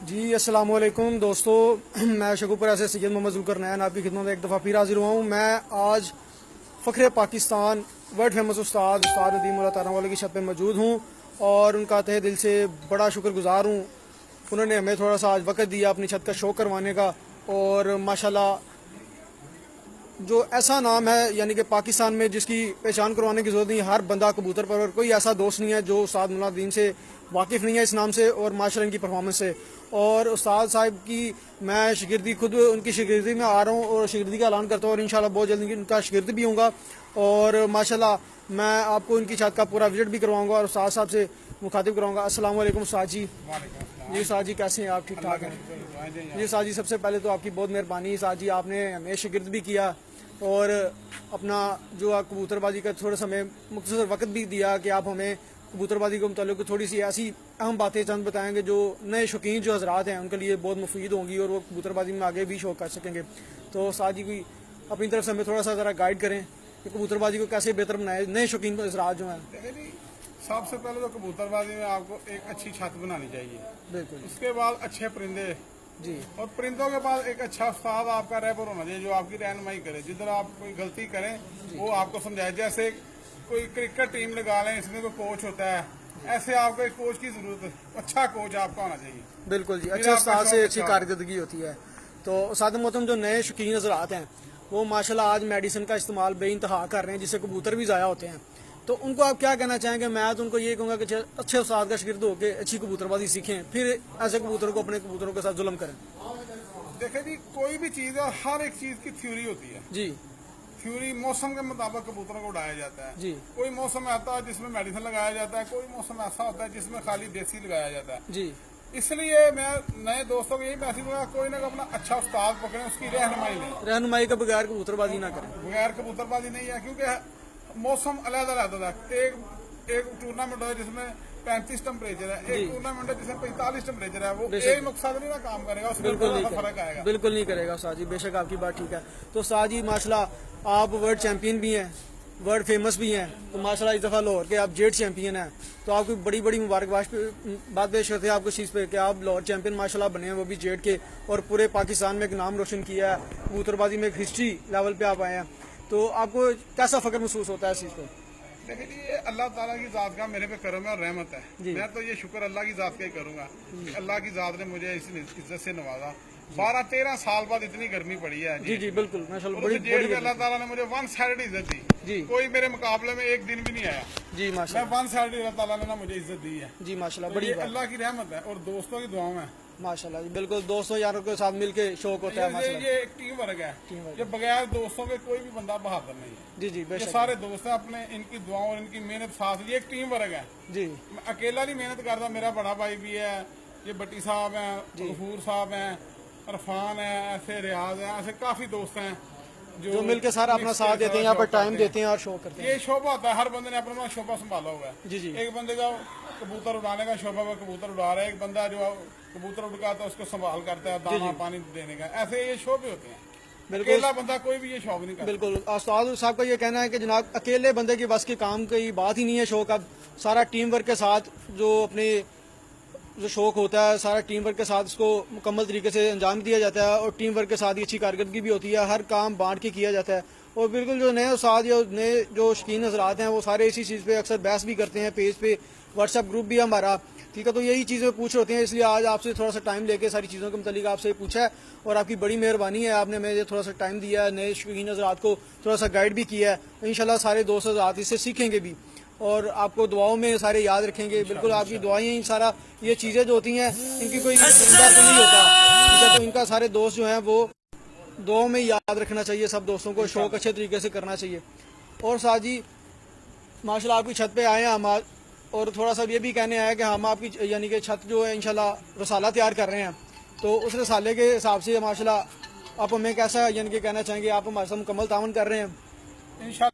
जी अस्सलाम वालेकुम दोस्तों, मैं शकुपुरा से सैयद मोहम्मद जुल्कर नैन आपकी खिदमत में एक दफ़ा फिर हाजिर हुआ हूँ। मैं आज फ़ख्र पाकिस्तान वर्ल्ड फेमस उस्ताद नदीम उल्लाह ताला वाले की छत पे मौजूद हूँ और उनका तहे दिल से बड़ा शुक्रगुजार हूँ। उन्होंने हमें थोड़ा सा आज वक्त दिया अपनी छत का शो करवाने का और माशाल्लाह जो ऐसा नाम है यानी कि पाकिस्तान में जिसकी पहचान करवाने की जरूरत नहीं, हर बंदा कबूतर पर और कोई ऐसा दोस्त नहीं है जो उस्ताद मुल्लादीन से वाकिफ़ नहीं है इस नाम से और माशाल्लाह इनकी परफॉर्मेंस से। और उस्ताद साहब की मैं शिगिर्दी खुद उनकी शिगिर्दी में आ रहा हूँ और शिगिर्दी का ऐलान करता हूँ और इंशाल्लाह बहुत जल्द इनका शिगिर्द भी होऊंगा और माशाल्लाह मैं आपको इनकी छत का पूरा विजिट भी करवाऊंगा और उस्ताद साहब से मुखातिब कराऊंगा। अस्सलाम वालेकुम उस्ताद जी। जी उस्ताद जी कैसे हैं आप? ठीक ठाक हैं जी उस्ताद जी। सबसे पहले तो आपकी बहुत मेहरबानी उस्ताद जी, आपने हमें शिगिर्द भी किया और अपना जो आप कबूतरबाजी का थोड़ा समय मुख्तसर वक्त भी दिया कि आप हमें कबूतरबाजी के मुतालिक थोड़ी सी ऐसी अहम बातें चंद बताएंगे जो नए शौकीन जो हजरात हैं उनके लिए बहुत मुफीद होंगी और वो कबूतरबाजी में आगे भी शौक कर सकेंगे। तो उस्ताद जी की अपनी तरफ से हमें थोड़ा सा ज़रा गाइड करें कि कबूतरबाजी को कैसे बेहतर बनाए नए शौकीन हजरात जो हैं। सबसे पहले तो कबूतरबाजी में आपको एक अच्छी छत बनानी चाहिए, बिल्कुल। उसके बाद अच्छे परिंदे जी। और परिंदों के बाद एक अच्छा उस्ताद आपका रहबर होना चाहिए जो आपकी रहनुमाई करे। जिधर आप कोई गलती करें वो आपको समझाए। जैसे कोई क्रिकेट टीम लगा लें, इसमें कोई कोच होता है, ऐसे आपको एक कोच की जरूरत है। अच्छा कोच आपका होना चाहिए। बिल्कुल जी, अच्छा उस्ताद से अच्छी कारकर्दगी होती है। तो उस्ताद मोहतरम जो नए शौकीन हजरात हैं वो माशाल्लाह आज मेडिसिन का इस्तेमाल बेइंतहा कर रहे हैं जिससे कबूतर भी ज़ाया होते हैं, तो उनको आप क्या कहना चाहेंगे? मैं तो उनको ये कहूँगा कि अच्छे उस्ताद का शिगिर्द होकर अच्छी कबूतरबाजी सीखें, फिर ऐसे कबूतरों को अपने कबूतरों के साथ जुल्म करें। देखे जी, कोई भी चीज है, हर एक चीज की थ्योरी होती है जी। थ्योरी मौसम के मुताबिक कबूतरों को उड़ाया जाता है। जी। कोई मौसम आता है जिसमें मेडिसिन लगाया जाता है, कोई मौसम ऐसा होता है जिसमें खाली देसी लगाया जाता है। जी। इसलिए मैं नए दोस्तों को यही मैसेज दूंगा, कोई ना अपना अच्छा उस्ताद पकड़े, उसकी रहनुमाई लें। रहनुमाई के बगैर कबूतरबाजी ना करें। बगैर कबूतरबाजी नहीं है, क्योंकि मौसम अलग अलग रहता है। एक टूर्नामेंट है जिसमें 35 टेम्परेचर है, एक टूर्नामेंट है जिसमें 45 टेम्परेचर है, वो एक मकसद नहीं ना काम करेगा, उसमें बिल्कुल नहीं फर्क आएगा। बिल्कुल नहीं करेगा उस्ताद जी, बेशक आपकी बात ठीक है। तो उस्ताद जी माशाल्लाह आप वर्ल्ड चैंपियन भी हैं, वर्ल्ड फेमस भी हैं, तो माशाल्लाह इस दफ़ा लाहौर के आप जेड चैंपियन हैं, तो आपकी बड़ी बड़ी मुबारकबाद पेश करते हैं आपको इस चीज़ पे कि आप लाहौर चैंपियन माशाल्लाह बने हैं, वो भी जेड के, और पूरे पाकिस्तान में एक नाम रोशन किया है, कबूतरबाजी में एक हिस्ट्री लेवल पे आप आए हैं, तो आपको कैसा फ़ख्र महसूस होता है इस चीज़ पर? देखिए जी, ये अल्लाह ताला की जात का मेरे पे करम है और रहमत है। मैं तो ये शुक्र अल्लाह की जात का ही करूंगा कि अल्लाह की जात ने मुझे इस इज्जत से नवाजा। 12-13 साल बाद इतनी गर्मी पड़ी है जी जी बिल्कुल माशाल्लाह, बड़ी जेल में अल्लाह ताला ने मुझे वन साइड इज्जत दी जी। कोई मेरे मुकाबले में एक दिन भी नहीं आया जी माशाल्लाह। मैं वन साइड अल्लाह ताला ने ना मुझे इज्जत दी है जी माशाल्लाह, तो बड़ी ये अल्लाह की रहमत है और दोस्तों की दुआओं में माशाल्लाह जी। बिल्कुल, दोस्तों यारों के साथ मिलके शौक होता है माशाल्लाह। ये एक टीम वर्क है, ये बगैर दोस्तों के कोई भी बंदा बहादुर नहीं है। जी जी ये बेशक। सारे दोस्त हैं अपने, इनकी दुआओं और इनकी मेहनत साथ, ये एक टीम वर्क है जी। मैं अकेला नहीं मेहनत करता, मेरा बड़ा भाई भी है, ये भट्टी साहब हैं, गफूर साहब हैं, इरफान है, ऐसे रियाज है, ऐसे काफी दोस्त हैं जो मिलके सारा अपना साथ देते हैं, यहाँ पर टाइम देते हैं और शो करते हैं। ये शोभा होता है, हर बंदे ने अपना शोभा संभाला हुआ है। जी जी। एक बंदे का कबूतर उड़ाने का शोभा, वो कबूतर उड़ा रहा है, एक बंदा जो कबूतर उड़ाता है उसको संभाल करता है, दाना पानी देने का, ऐसे ये शोभे होते हैं। अकेला बंदा कोई भी ये शौक नहीं करता। बिल्कुल, उस्ताद साहब का ये कहना है कि जनाब अकेले बंदे की बस के काम की बात ही नहीं है शौक, अब सारा टीम वर्क के साथ जो अपने जो शौक होता है सारा टीम वर्क के साथ उसको मुकम्मल तरीके से अंजाम दिया जाता है और टीम वर्क के साथ ही अच्छी कारकर्दगी भी होती है, हर काम बांट के किया जाता है। और बिल्कुल जो नए उस्ताद या नए जो शौकीन हजरात हैं वो सारे इसी चीज़ पे अक्सर बहस भी करते हैं, पेज पे व्हाट्सएप ग्रुप भी हमारा, ठीक है, तो यही चीज़ें पूछ होते हैं, इसलिए आज आपसे थोड़ा सा टाइम लेके सारी चीज़ों के मुतालिक आपसे पूछा है और आपकी बड़ी मेहरबानी है, आपने मुझे थोड़ा सा टाइम दिया है, नए शौकीन हजरात को थोड़ा सा गाइड भी किया है। इंशाल्लाह सारे दोस्त हजरात इससे सीखेंगे भी और आपको दुआओं में सारे याद रखेंगे। बिल्कुल आपकी दुआएं ही सारा, ये चीज़ें जो होती हैं इनकी कोई चिंता तो नहीं होता, ठीक है, तो इनका सारे दोस्त जो हैं वो दुआओं में याद रखना चाहिए, सब दोस्तों को शौक अच्छे तरीके से करना चाहिए। और साथ जी माशाल्लाह आपकी छत पे आए हैं हम आज और थोड़ा सा ये भी कहने आया कि हम आपकी यानी कि छत जो है इंशाल्लाह रसाला तैयार कर रहे हैं, तो उस रसाले के हिसाब से माशाल्लाह आप हमें कैसा यानी कि कहना चाहेंगे, आप हमारे साथ मुकम्मल तावन कर रहे हैं? इंशाल्लाह